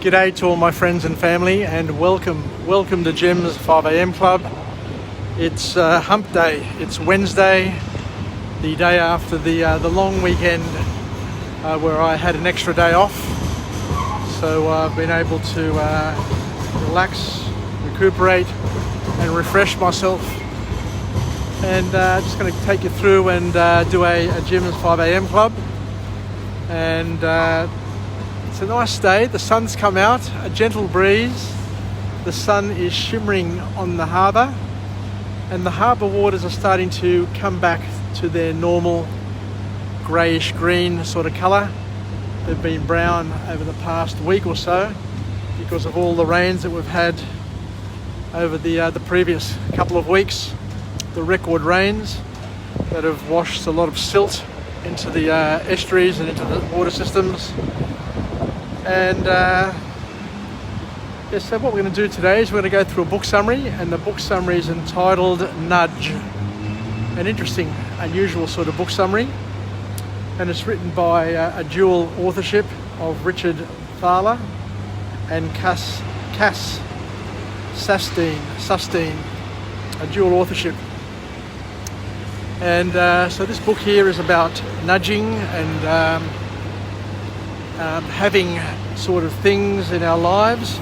G'day to all my friends and family, and welcome to Jim's 5am Club. It's hump day. It's Wednesday, the day after the long weekend where I had an extra day off. So I've been able to relax, recuperate and refresh myself. And just going to take you through and do a Jim's 5am Club. And it's a nice day. The sun's come out, a gentle breeze. The sun is shimmering on the harbour, and the harbour waters are starting to come back to their normal greyish green sort of colour. They've been brown over the past week or so because of all the rains that we've had over the previous couple of weeks. The record rains that have washed a lot of silt into the estuaries and into the water systems. And so what we're going to do today is we're going to go through a book summary, and the book summary is entitled Nudge. An interesting, unusual sort of book summary, and it's written by a dual authorship of Richard Thaler and Cass Sustein, a dual authorship. And so this book here is about nudging and having sort of things in our lives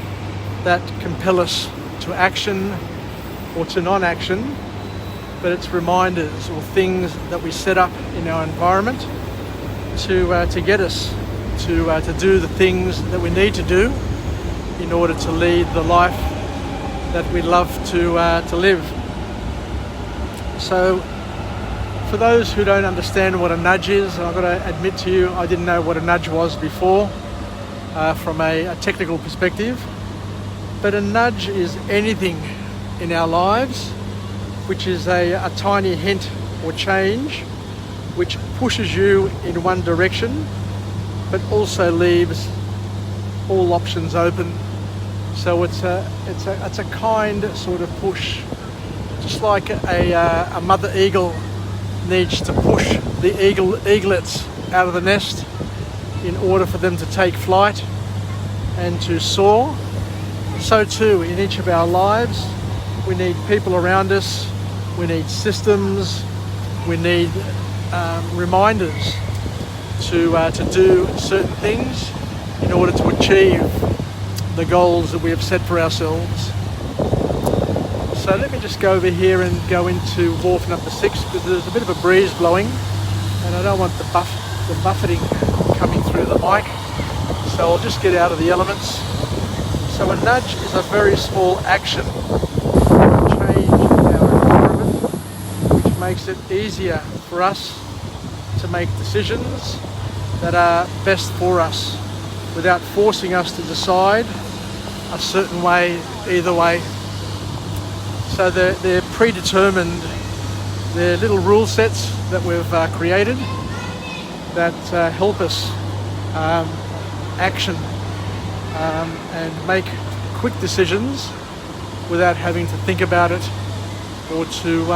that compel us to action or to non-action, but it's reminders or things that we set up in our environment to get us to do the things that we need to do in order to lead the life that we love to live. So for those who don't understand what a nudge is, I've got to admit to you, I didn't know what a nudge was before from a technical perspective. But a nudge is anything in our lives which is a tiny hint or change which pushes you in one direction but also leaves all options open. So it's a kind sort of push, just like a mother eagle needs to push the eaglets out of the nest in order for them to take flight and to soar. So too in each of our lives we need people around us, we need systems, we need reminders to do certain things in order to achieve the goals that we have set for ourselves. So let me just go over here and go into wharf number 6, because there's a bit of a breeze blowing and I don't want the buffeting coming through the mic. So I'll just get out of the elements. So a nudge is a very small action, change in our environment, which makes it easier for us to make decisions that are best for us without forcing us to decide a certain way either way. So they're predetermined, they're little rule sets that we've created that help us action and make quick decisions without having to think about it or to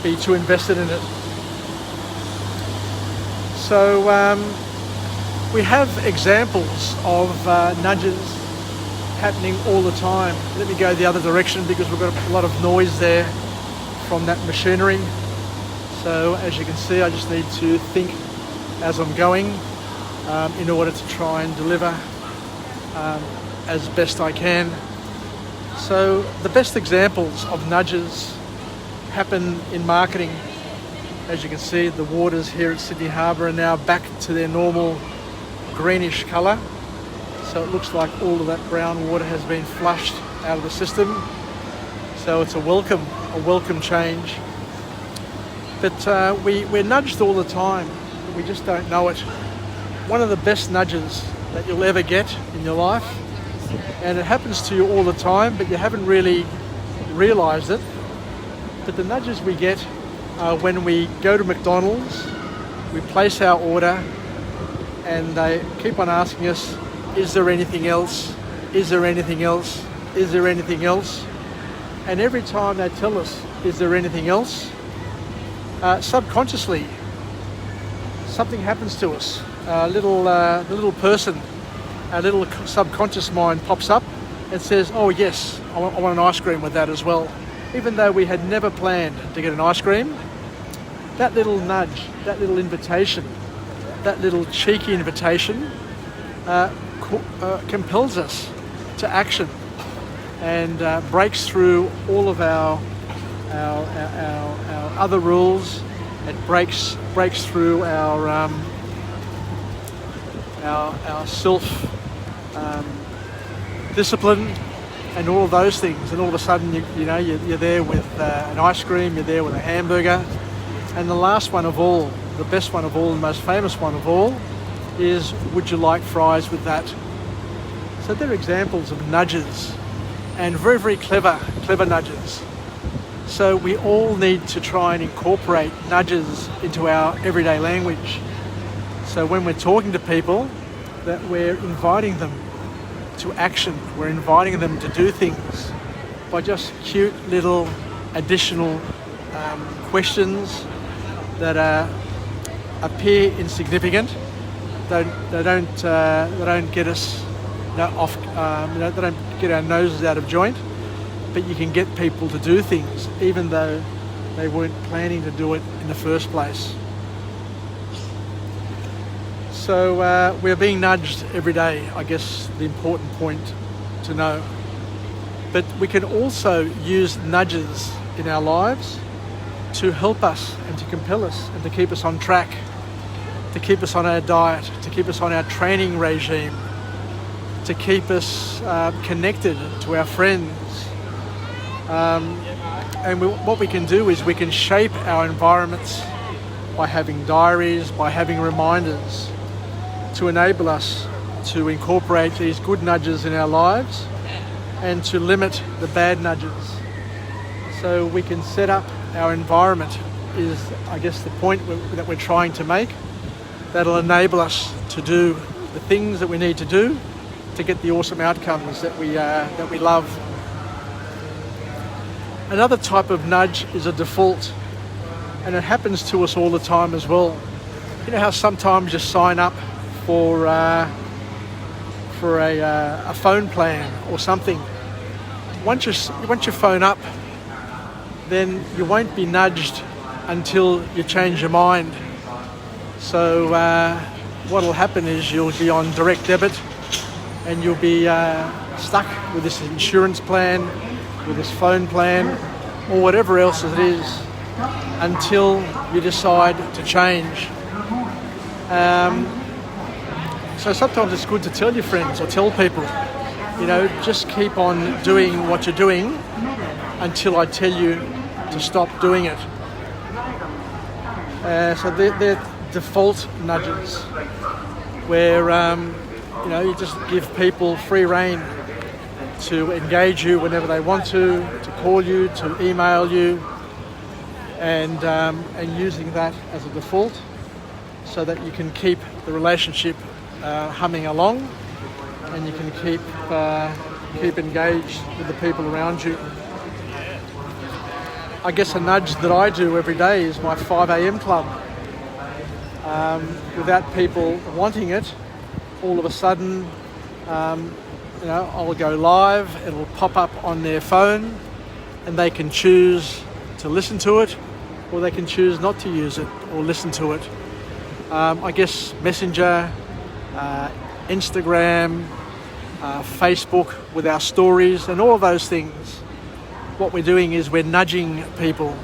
be too invested in it. So we have examples of nudges happening all the time. Let me go the other direction because we've got a lot of noise there from that machinery. So as you can see, I just need to think as I'm going in order to try and deliver as best I can. So the best examples of nudges happen in marketing. As you can see, the waters here at Sydney Harbour are now back to their normal greenish colour. So it looks like all of that brown water has been flushed out of the system. So it's a welcome change. But we're nudged all the time. We just don't know it. One of the best nudges that you'll ever get in your life, and it happens to you all the time, but you haven't really realised it. But the nudges we get are when we go to McDonald's, we place our order, and they keep on asking us, is there anything else? Is there anything else? Is there anything else? And every time they tell us, is there anything else? Subconsciously, something happens to us. The little person our little subconscious mind pops up and says, oh yes, I want an ice cream with that as well. Even though we had never planned to get an ice cream, that little nudge, that little invitation, that little cheeky invitation compels us to action and breaks through all of our other rules. It breaks through our self discipline and all of those things. And all of a sudden, you're there with an ice cream. You're there with a hamburger. And the last one of all, the best one of all, the most famous one of all, is would you like fries with that? So they're examples of nudges, and very, very clever nudges. So we all need to try and incorporate nudges into our everyday language. So when we're talking to people, that we're inviting them to action, we're inviting them to do things by just cute little additional questions that appear insignificant. They don't get us off. They don't get our noses out of joint. But you can get people to do things even though they weren't planning to do it in the first place. So we're being nudged every day, I guess the important point to know. But we can also use nudges in our lives to help us and to compel us and to keep us on track, to keep us on our diet, to keep us on our training regime, to keep us connected to our friends. What we can do is we can shape our environments by having diaries, by having reminders to enable us to incorporate these good nudges in our lives and to limit the bad nudges. So we can set up our environment is, I guess, the point that we're trying to make. That'll enable us to do the things that we need to do to get the awesome outcomes that we love. Another type of nudge is a default, and it happens to us all the time as well. You know how sometimes you sign up for a phone plan or something. Once you phone up, then you won't be nudged until you change your mind. So what will happen is you'll be on direct debit and you'll be stuck with this insurance plan, with this phone plan, or whatever else it is, until you decide to change. So sometimes it's good to tell your friends or tell people, just keep on doing what you're doing until I tell you to stop doing it. So they're default nudges, where you just give people free rein to engage you whenever they want to call you, to email you, and using that as a default so that you can keep the relationship humming along and you can keep engaged with the people around you. I guess a nudge that I do every day is my 5 a.m. club. Without people wanting it, all of a sudden I'll go live, it'll pop up on their phone and they can choose to listen to it or they can choose not to use it or listen to it. I guess Messenger, Instagram, Facebook with our stories and all of those things. What we're doing is we're nudging people,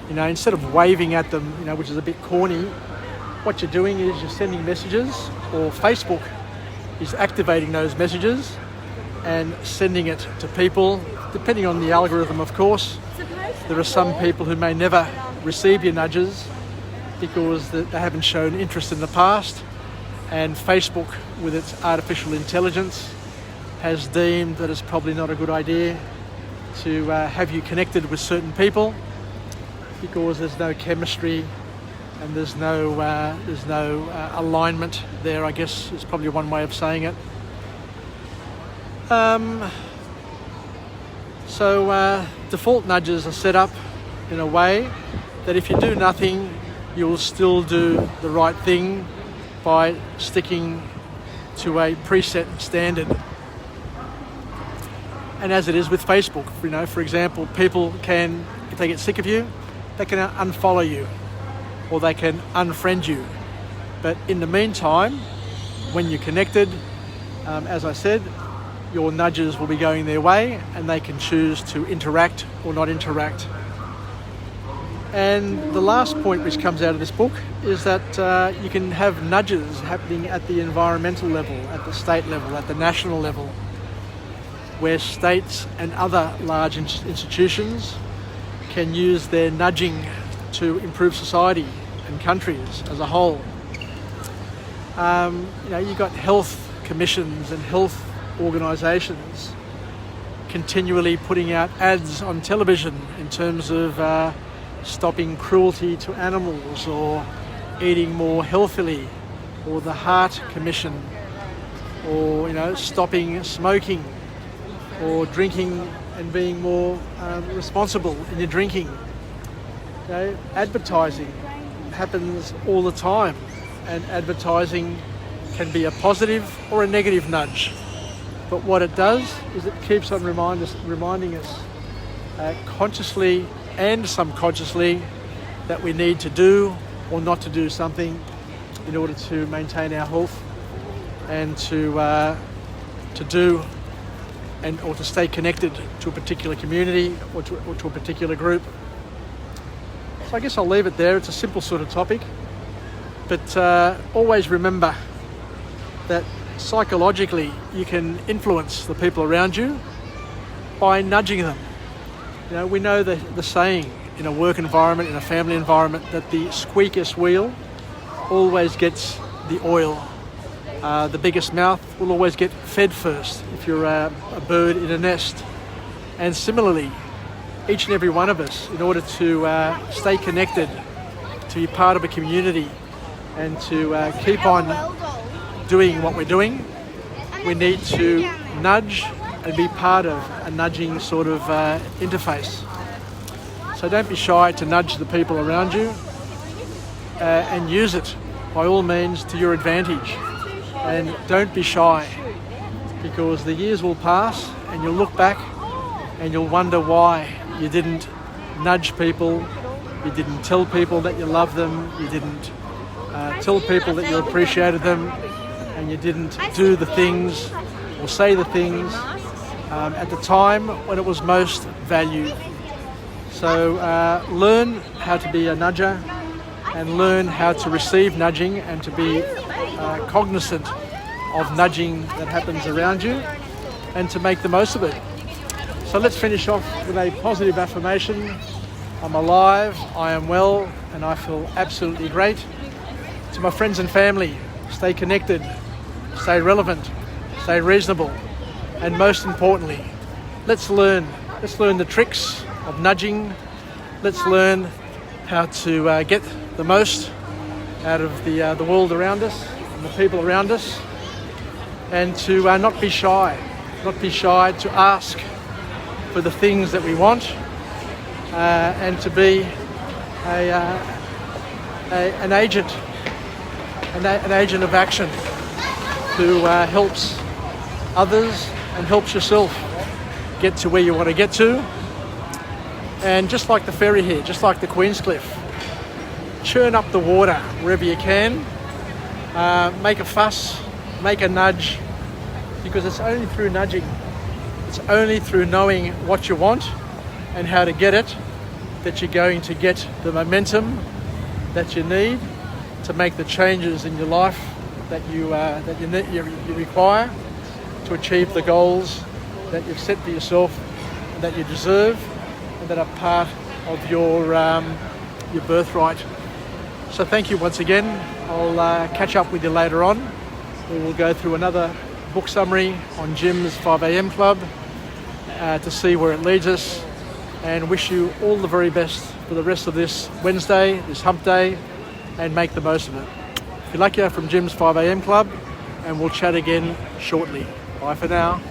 instead of waving at them, which is a bit corny. What you're doing is you're sending messages, or Facebook is activating those messages and sending it to people, depending on the algorithm, of course. There are some people who may never receive your nudges because they haven't shown interest in the past, and Facebook, with its artificial intelligence, has deemed that it's probably not a good idea to have you connected with certain people because there's no chemistry and there's no alignment there, I guess is probably one way of saying it. So default nudges are set up in a way that if you do nothing, you will still do the right thing by sticking to a preset standard. And as it is with Facebook, for example, people can, if they get sick of you, they can unfollow you or they can unfriend you. But in the meantime, when you're connected, as I said, your nudges will be going their way and they can choose to interact or not interact. And the last point which comes out of this book is that you can have nudges happening at the environmental level, at the state level, at the national level, where states and other large institutions can use their nudging to improve society and countries as a whole. You've got health commissions and health organisations continually putting out ads on television in terms of stopping cruelty to animals or eating more healthily, or the Heart Commission, or stopping smoking, or drinking and being more responsible in your drinking. Advertising happens all the time, and advertising can be a positive or a negative nudge. But what it does is it keeps on reminding us consciously and subconsciously that we need to do or not to do something in order to maintain our health and to do or to stay connected to a particular community or to a particular group. So I guess I'll leave it there. It's a simple sort of topic, but always remember that psychologically you can influence the people around you by nudging them. We know the saying in a work environment, in a family environment, that the squeakiest wheel always gets the oil. The biggest mouth will always get fed first if you're a bird in a nest. And similarly, each and every one of us, in order to stay connected, to be part of a community and to keep on doing what we're doing, we need to nudge and be part of a nudging sort of interface. So don't be shy to nudge the people around you and use it by all means to your advantage. And don't be shy, because the years will pass and you'll look back and you'll wonder why you didn't nudge people, you didn't tell people that you love them, you didn't tell people that you appreciated them, and you didn't do the things or say the things at the time when it was most valued. So learn how to be a nudger and learn how to receive nudging and to be cognizant of nudging that happens around you and to make the most of it. So let's finish off with a positive affirmation. I'm alive, I am well, and I feel absolutely great. To my friends and family, stay connected, stay relevant, stay reasonable, and most importantly, let's learn the tricks of nudging. Let's learn how to get the most out of the world around us and the people around us, and to not be shy to ask for the things that we want, and to be an agent of action who helps others and helps yourself get to where you want to get to. And just like the ferry here, just like the Queenscliff, churn up the water wherever you can, make a fuss, make a nudge, because it's only through nudging, it's only through knowing what you want and how to get it that you're going to get the momentum that you need to make the changes in your life that you require to achieve the goals that you've set for yourself and that you deserve and that are part of your birthright. So thank you once again. I'll catch up with you later on. We will go through another book summary on Jim's 5am Club to see where it leads us, and wish you all the very best for the rest of this Wednesday, this hump day, and make the most of it. If you like, from Jim's 5am Club, and we'll chat again shortly. Bye for now.